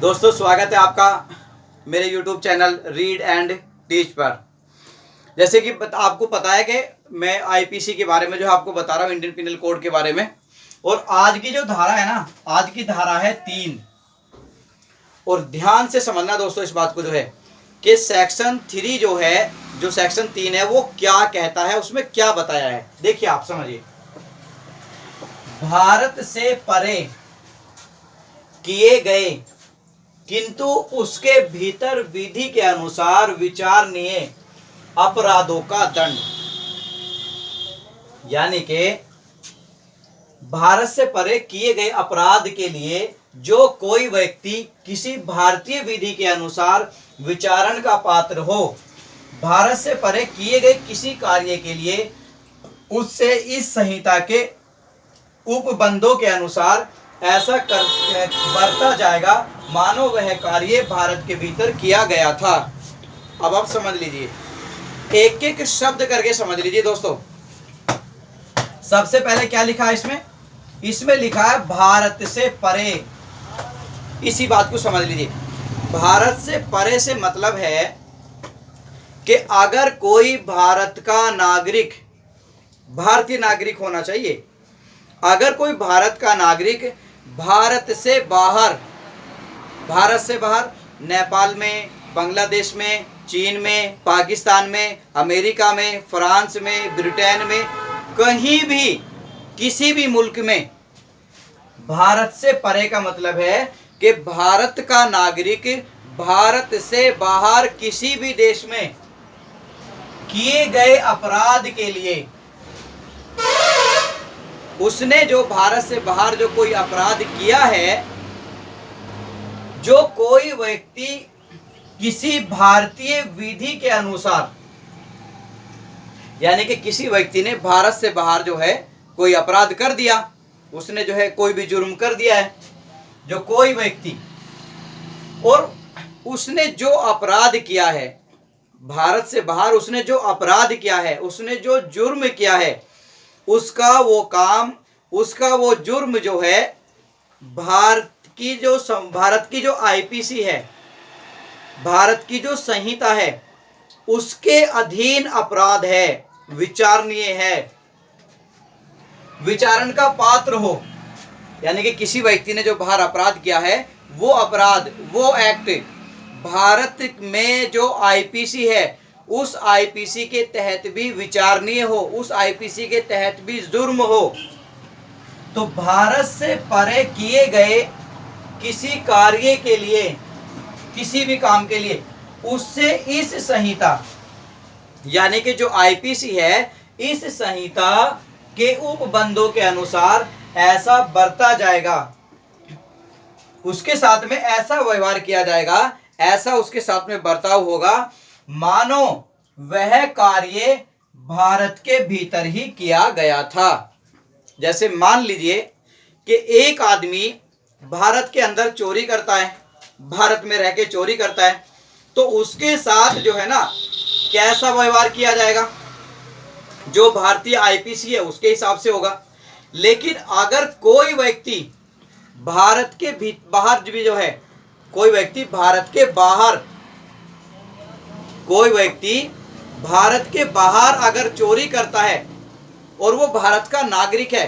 दोस्तों स्वागत है आपका मेरे YouTube channel read and teach पर। जैसे कि आपको पता है कि मैं आईपीसी के बारे में जो आपको बता रहा हूँ, इंडियन पिनल कोड के बारे में। और आज की जो धारा है ना, आज की धारा है 3। और ध्यान से समझना दोस्तों इस बात को जो है कि सेक्शन 3 जो है, जो सेक्शन 3 है वो क्या कहता है, उसमें क्या बताया है। देखिए आप समझिए, भारत से परे किए गए किंतु उसके भीतर विधि के अनुसार विचारणीय अपराधों का दंड, यानी कि भारत से परे किए गए अपराध के लिए जो कोई व्यक्ति किसी भारतीय विधि के अनुसार विचारण का पात्र हो, भारत से परे किए गए किसी कार्य के लिए उससे इस संहिता के उपबंधों के अनुसार ऐसा बरता जाएगा मानो वह कार्य भारत के भीतर किया गया था। अब आप समझ लीजिए, एक एक शब्द करके समझ लीजिए दोस्तों। सबसे पहले क्या लिखा है इसमें लिखा है भारत से परे। इसी बात को समझ लीजिए, भारत से परे से मतलब है कि अगर कोई भारत का नागरिक, भारतीय नागरिक होना चाहिए, अगर कोई भारत का नागरिक भारत से बाहर नेपाल में, बांग्लादेश में, चीन में, पाकिस्तान में, अमेरिका में, फ्रांस में, ब्रिटेन में, कहीं भी किसी भी मुल्क में, भारत से परे का मतलब है कि भारत का नागरिक भारत से बाहर किसी भी देश में किए गए अपराध के लिए, उसने जो भारत से बाहर जो कोई अपराध किया है, जो कोई व्यक्ति किसी भारतीय विधि के अनुसार, यानी कि किसी व्यक्ति ने भारत से बाहर जो है कोई अपराध कर दिया, उसने जो है कोई भी जुर्म कर दिया है, जो कोई व्यक्ति, और उसने जो अपराध किया है भारत से बाहर, उसने जो अपराध किया है, उसने जो जुर्म किया है, उसका वो काम, उसका वो जुर्म जो है भारत की जो आईपीसी है, भारत की जो संहिता है, उसके अधीन अपराध है, विचारणीय है, विचारण का पात्र हो। यानी कि किसी व्यक्ति ने जो बाहर अपराध किया है, वो अपराध, वो एक्ट भारत में जो आईपीसी है, उस आईपीसी के तहत भी विचारणीय हो, उस आईपीसी के तहत भी जुर्म हो। तो भारत से परे किए गए किसी कार्य के लिए, किसी भी काम के लिए, उससे इस संहिता, यानी कि जो आईपीसी है, इस संहिता के उपबंधों के अनुसार ऐसा बरता जाएगा, उसके साथ में ऐसा व्यवहार किया जाएगा, ऐसा उसके साथ में बर्ताव होगा मानो वह कार्य भारत के भीतर ही किया गया था। जैसे मान लीजिए कि एक आदमी भारत के अंदर चोरी करता है, भारत में रह के चोरी करता है, तो उसके साथ जो है ना कैसा व्यवहार किया जाएगा, जो भारतीय आईपीसी है उसके हिसाब से होगा। लेकिन अगर कोई व्यक्ति भारत के बाहर भी जो है, कोई व्यक्ति भारत के बाहर, कोई व्यक्ति भारत के बाहर अगर चोरी करता है और वो भारत का नागरिक है,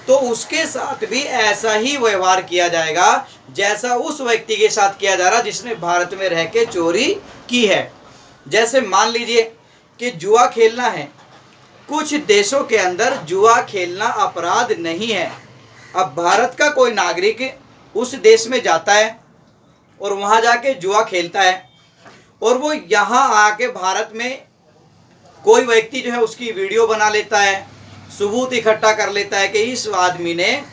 तो उसके साथ भी ऐसा ही व्यवहार किया जाएगा जैसा उस व्यक्ति के साथ किया जा रहा जिसने भारत में रह के चोरी की है। जैसे मान लीजिए कि जुआ खेलना है, कुछ देशों के अंदर जुआ खेलना अपराध नहीं है। अब भारत का कोई नागरिक उस देश में जाता है और वहाँ जाके जुआ खेलता है, और वो यहाँ आके भारत में कोई व्यक्ति जो है उसकी वीडियो बना लेता है, सबूत इकट्ठा कर लेता है कि इस आदमी ने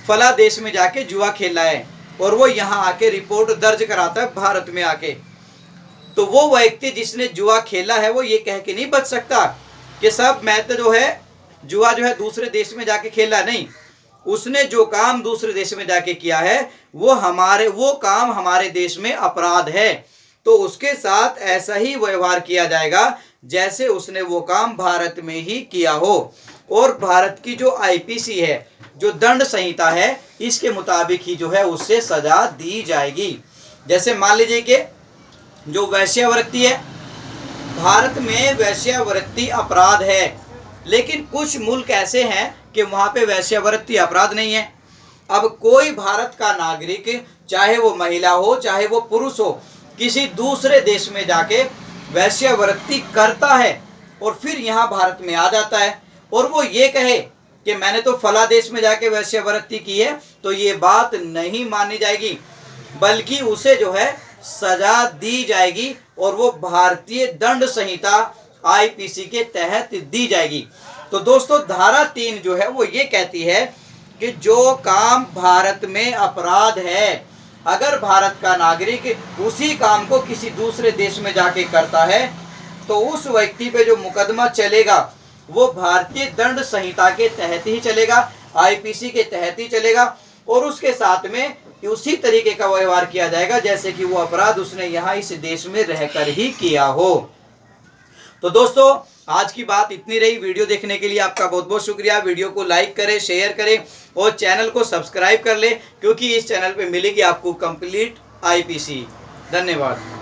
फला देश में जाके जुआ खेला है, और वो यहाँ आके रिपोर्ट दर्ज कराता है भारत में आके। तो वो व्यक्ति जिसने जुआ खेला है वो ये कह के नहीं बच सकता कि सब मैं तो जो है जुआ जो है दूसरे देश में जाके खेला, नहीं, उसने जो काम दूसरे देश में जाके किया है वो काम हमारे देश में अपराध है। तो उसके साथ ऐसा ही व्यवहार किया जाएगा जैसे उसने वो काम भारत में ही किया हो। और भारत की जो आईपीसी है, जो दंड संहिता है, इसके मुताबिक ही जो है उससे सजा दी जाएगी। जैसे मान लीजिए कि जो वेश्यावृत्ति है, भारत में वेश्यावृत्ति अपराध है, लेकिन कुछ मुल्क ऐसे हैं कि वहाँ पे वेश्यावृत्ति अपराध नहीं है। अब कोई भारत का नागरिक, चाहे वो महिला हो चाहे वो पुरुष हो, किसी दूसरे देश में जाके वेश्यावृत्ति करता है और फिर यहाँ भारत में आ जाता है और वो ये कहे कि मैंने तो फला देश में जाके वेश्यावृत्ति की है, तो ये बात नहीं मानी जाएगी, बल्कि उसे जो है सजा दी जाएगी और वो भारतीय दंड संहिता आईपीसी के तहत दी जाएगी। तो दोस्तों धारा 3 जो है वो ये कहती है कि जो काम भारत में अपराध है, अगर भारत का नागरिक उसी काम को किसी दूसरे देश में जाके करता है तो उस व्यक्ति पे जो मुकदमा चलेगा वो भारतीय दंड संहिता के तहत ही चलेगा, आईपीसी के तहत ही चलेगा और उसके साथ में उसी तरीके का व्यवहार किया जाएगा जैसे कि वो अपराध उसने यहाँ इस देश में रहकर ही किया हो। तो दोस्तों आज की बात इतनी रही। वीडियो देखने के लिए आपका बहुत बहुत शुक्रिया। वीडियो को लाइक करें, शेयर करें और चैनल को सब्सक्राइब कर लें, क्योंकि इस चैनल पे मिलेगी आपको कंप्लीट आईपीसी। धन्यवाद।